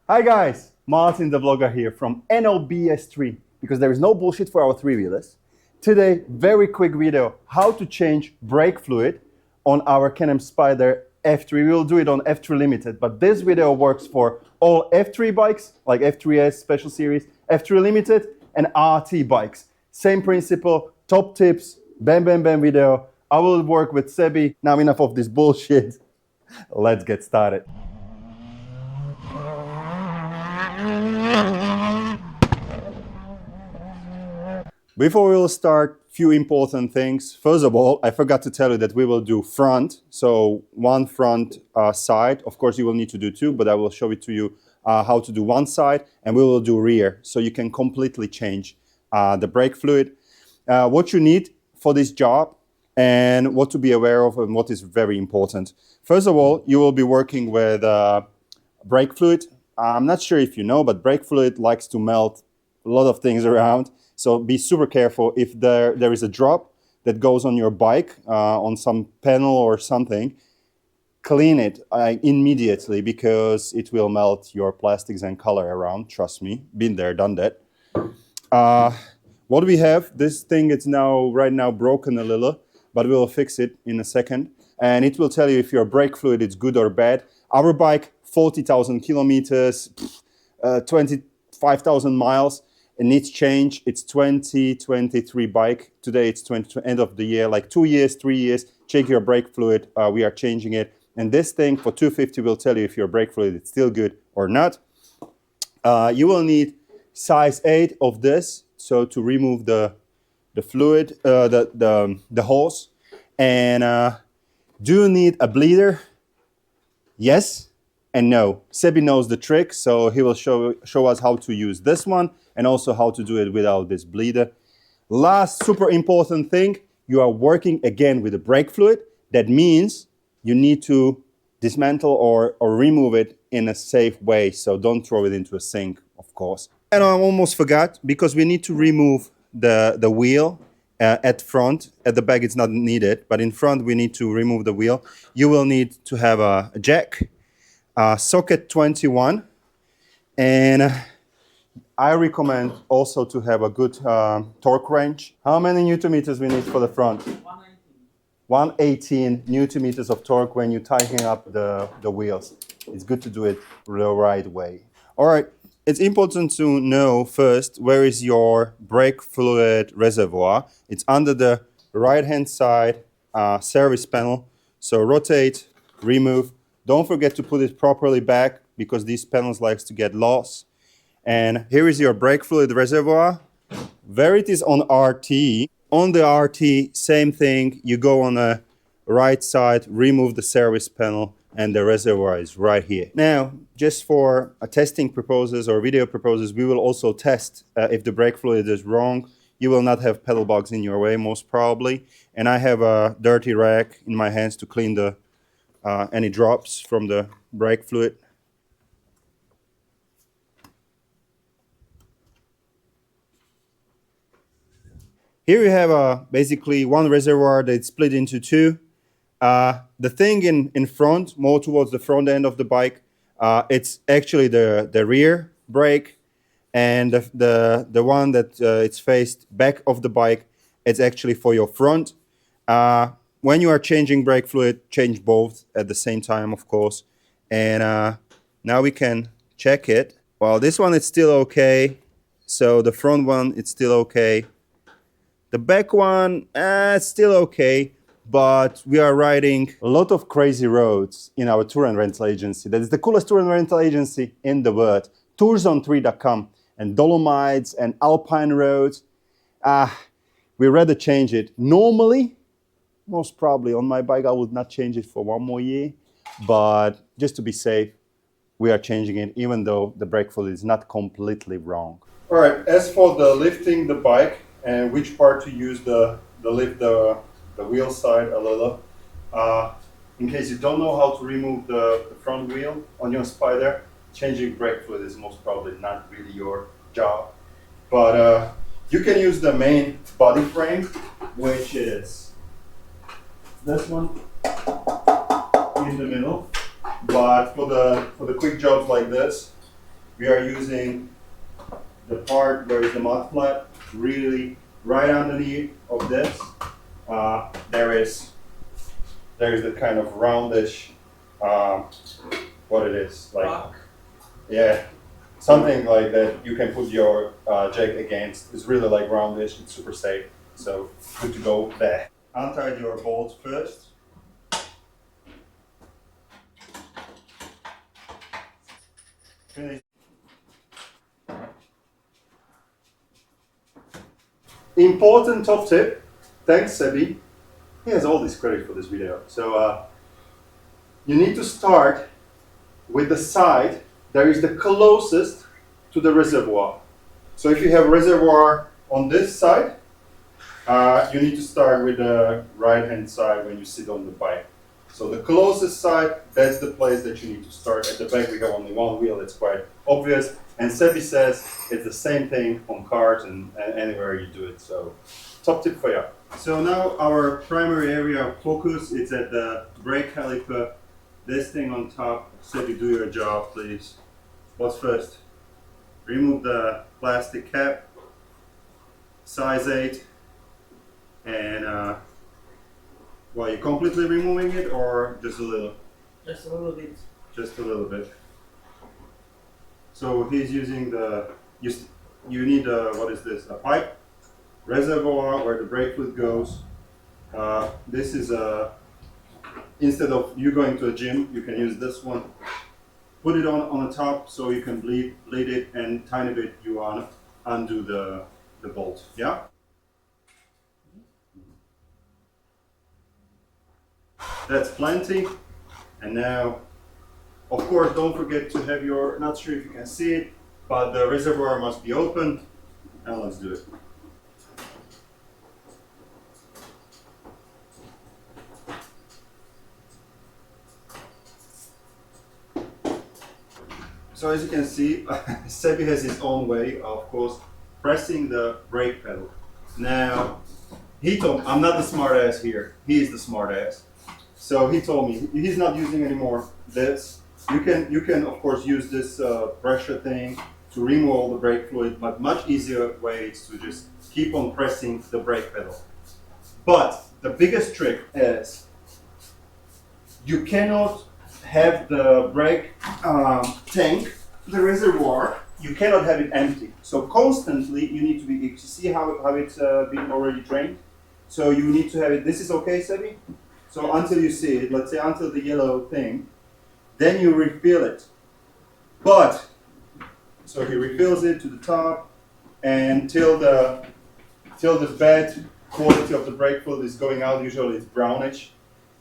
Hi guys, Martin the vlogger here from NLBS3 because there is no bullshit for our three-wheelers. Today, very quick video, how to change brake fluid on our Can-Am Spyder F3. We will do it on F3 Limited, but this video works for all F3 bikes, like F3S Special Series, F3 Limited, and RT bikes. Same principle, top tips, bam bam bam video. I will work with Sebi. Now enough of this bullshit. Let's get started. Before we will start, few important things. First of all, I forgot to tell you that we will do front. So one front side. Of course, you will need to do two, but I will show it to you how to do one side, and we will do rear. So you can completely change the brake fluid. What you need for this job and what to be aware of and what is very important. First of all, you will be working with brake fluid. I'm not sure if you know, but brake fluid likes to melt a lot of things around. So be super careful if there is a drop that goes on your bike, on some panel or something. Clean it immediately because it will melt your plastics and color around. Trust me, been there, done that. What do we have? This thing is right now broken a little, but we will fix it in a second. And it will tell you if your brake fluid is good or bad. Our bike, 40,000 kilometers, 25,000 miles. It needs change. It's 2023 bike. Today it's end of the year, like 2 years, 3 years. Check your brake fluid. We are changing it. And this thing for 250 will tell you if your brake fluid is still good or not. You will need size 8 of this. So to remove the fluid, the hose. And do you need a bleeder? Yes and no. Sebi knows the trick, so he will show us how to use this one and also how to do it without this bleeder. Last super important thing, you are working again with the brake fluid. That means you need to dismantle or remove it in a safe way. So don't throw it into a sink, of course. And I almost forgot, because we need to remove the wheel at front. At the back it's not needed, but in front we need to remove the wheel. You will need to have a jack, socket 21, and I recommend also to have a good torque wrench. How many newton meters we need for the front? 118 newton meters of torque when you tighten up the wheels. It's good to do it the right way. All right, it's important to know first where is your brake fluid reservoir. It's under the right hand side service panel. So rotate, remove. Don't forget to put it properly back because these panels likes to get lost. And here is your brake fluid reservoir. Where it is on RT. On the RT, same thing. You go on the right side, remove the service panel, and the reservoir is right here. Now, just for testing purposes or video purposes, we will also test if the brake fluid is wrong. You will not have pedal bugs in your way, most probably. And I have a dirty rag in my hands to clean the any drops from the brake fluid. Here you have basically one reservoir that's split into two. The thing in front, more towards the front end of the bike, it's actually the rear brake, and the one that it's faced back of the bike, it's actually for your front. When you are changing brake fluid, change both at the same time, of course. And now we can check it. Well, this one is still okay. So the front one, it's still okay. The back one, it's still okay, but we are riding a lot of crazy roads in our tour and rental agency. That is the coolest tour and rental agency in the world, tourzone3.com, and Dolomites and Alpine roads. We rather change it. Normally, most probably on my bike, I would not change it for 1 more year, but just to be safe, we are changing it, even though the brake fluid is not completely wrong. All right, as for the lifting the bike, and which part to use the lift the wheel side a little. In case you don't know how to remove the front wheel on your Spyder, changing brake fluid is most probably not really your job. But you can use the main body frame, which is this one in the middle. But for the quick jobs like this, we are using the part where is the mud flat, really right underneath of this. There is the kind of roundish, what it is, like, Rock. yeah, something like that you can put your jack against. It's really like roundish, it's super safe, so good to go there. Untie your bolts first. Finish. Important top tip, thanks Sebi. He has all this credit for this video. So you need to start with the side that is the closest to the reservoir. So if you have reservoir on this side, you need to start with the right hand side when you sit on the bike. So the closest side, that's the place that you need to start. At the back we have only one wheel, it's quite obvious. And Sebi says it's the same thing on cars and anywhere you do it. So top tip for you. So now our primary area of focus is at the brake caliper. This thing on top. Sebi, do your job, please. What's first? Remove the plastic cap, size 8, and well, you completely removing it or just a little? Just a little bit. Just a little bit. So he's using the, you need what is this? A pipe, reservoir where the brake fluid goes. This is instead of you going to a gym, you can use this one. Put it on the top so you can bleed it, and tiny bit you undo the bolt. Yeah. That's plenty. And now, of course, don't forget to have your, not sure if you can see it, but the reservoir must be open. Now let's do it. So as you can see, Sebi has his own way, of course, pressing the brake pedal. Now, he told me, I'm not the smart ass here, he is the smart ass. So he told me, he's not using anymore this. You can of course use this pressure thing to remove all the brake fluid, but much easier way is to just keep on pressing the brake pedal. But the biggest trick is you cannot have the brake tank, the reservoir, you cannot have it empty. So constantly you need to be, you see how it's been already drained? So you need to have it, this is okay, Sebi? So until you see it, let's say until the yellow thing, then you refill it. But, so he refills it to the top, and till the bad quality of the brake fluid is going out, usually it's brownish,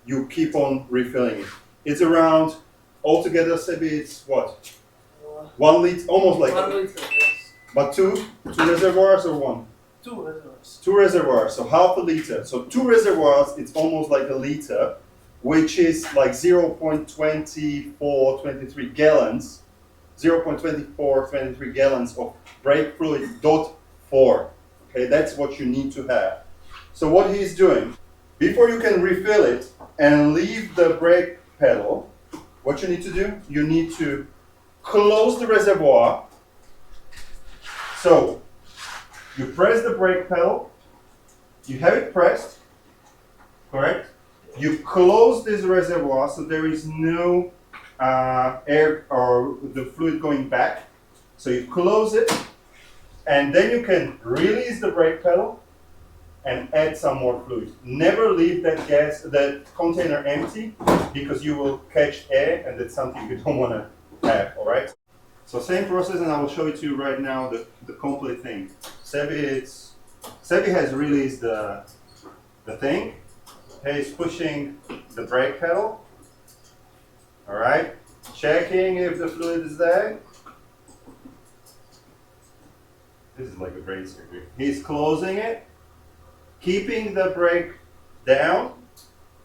you keep on refilling it. It's around, altogether, Sebi, it's what? 1 liter, almost like 1 liter, yes. But two reservoirs or one? 2 reservoirs. 2 reservoirs, so half a liter. So 2 reservoirs, it's almost like a liter, which is like 0.23 gallons, 0.23 gallons of brake fluid .4. Okay, that's what you need to have. So what he's doing, before you can refill it and leave the brake pedal, what you need to do, you need to close the reservoir. So you press the brake pedal, you have it pressed, correct? You close this reservoir so there is no air or the fluid going back. So you close it, and then you can release the brake pedal and add some more fluid. Never leave that container empty, because you will catch air, and that's something you don't want to have, all right? So same process, and I will show it to you right now, the complete thing. Sebi has released the thing. He's pushing the brake pedal. All right, checking if the fluid is there. This is like a brain surgery. He's closing it, keeping the brake down.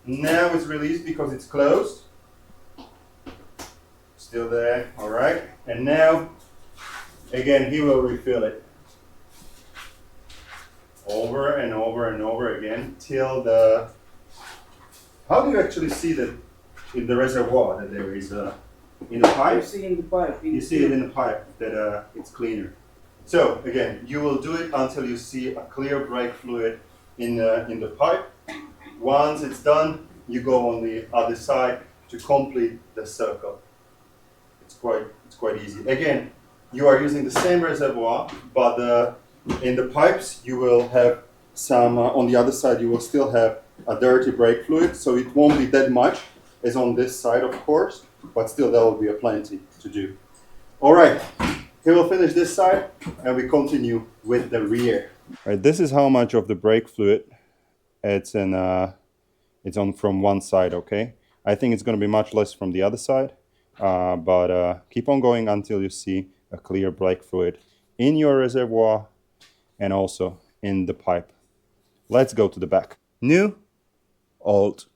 Now it's released because it's closed. Still there, all right. And now, again, he will refill it. Over and over and over again till the, how do you actually see that in the reservoir that there is in the You pipe. see in the pipe. You see it in the pipe that it's cleaner. So again, you will do it until you see a clear brake fluid in the pipe. Once it's done, you go on the other side to complete the circle. It's quite easy. Again, you are using the same reservoir, but in the pipes you will have some. On the other side, you will still have a dirty brake fluid, so it won't be that much as on this side, of course. But still, there will be a plenty to do. All right, here we'll finish this side, and we continue with the rear. All right, this is how much of the brake fluid it's in. It's on from one side, okay? I think it's going to be much less from the other side, but keep on going until you see a clear brake fluid in your reservoir and also in the pipe. Let's go to the back. New, old,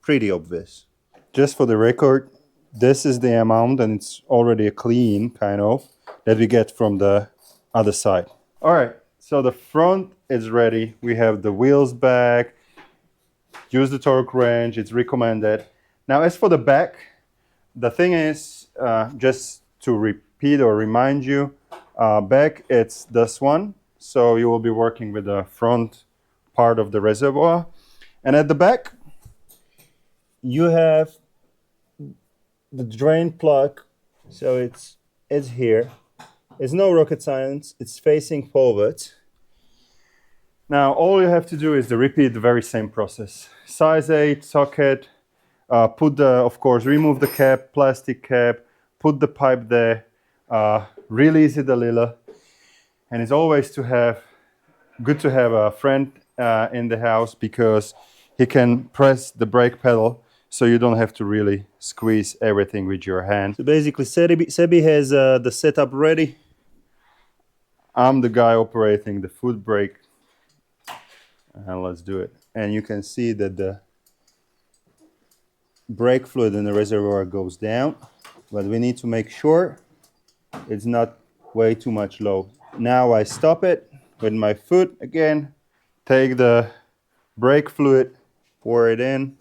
pretty obvious. Just for the record, this is the amount, and it's already a clean kind of that we get from the other side. All right, so the front is ready. We have the wheels back. Use the torque wrench, it's recommended. Now, as for the back, the thing is, just to repeat or remind you, back it's this one. So you will be working with the front part of the reservoir. And at the back, you have the drain plug. So it's here. It's no rocket science, it's facing forward. Now, all you have to do is repeat the very same process. Size 8 socket, of course, remove the cap, plastic cap, put the pipe there, release it a little. And it's always good to have a friend in the house because he can press the brake pedal so you don't have to really squeeze everything with your hand. So basically, Sebi has the setup ready. I'm the guy operating the foot brake. And let's do it. And you can see that the brake fluid in the reservoir goes down, but we need to make sure it's not way too much low. Now I stop it with my foot again, take the brake fluid, pour it in,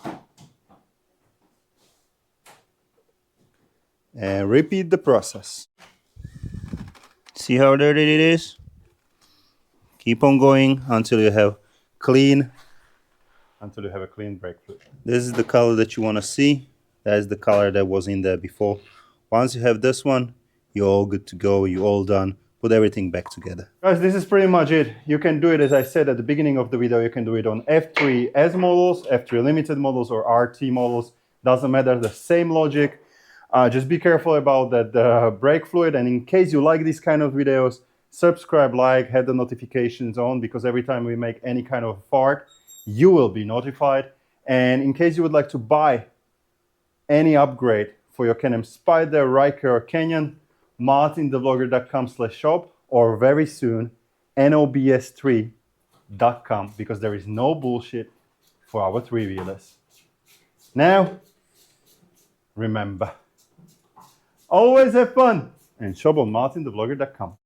and repeat the process. See how dirty it is? Keep on going until you have a clean brake fluid. This is the color that you want to see. That is the color that was in there before. Once you have this one, you're all good to go. You're all done. Put everything back together. Guys, this is pretty much it. You can do it, as I said at the beginning of the video, you can do it on F3 S models, F3 Limited models, or RT models. Doesn't matter, the same logic. Just be careful about that brake fluid. And in case you like these kind of videos, subscribe, like, have the notifications on, because every time we make any kind of fart, you will be notified. And in case you would like to buy any upgrade for your Can-Am Spyder, Riker, or Canyon, martinthevlogger.com/shop, or very soon nobs3.com, because there is no bullshit for our three-wheelers. Now, remember, always have fun and shop on martinthevlogger.com.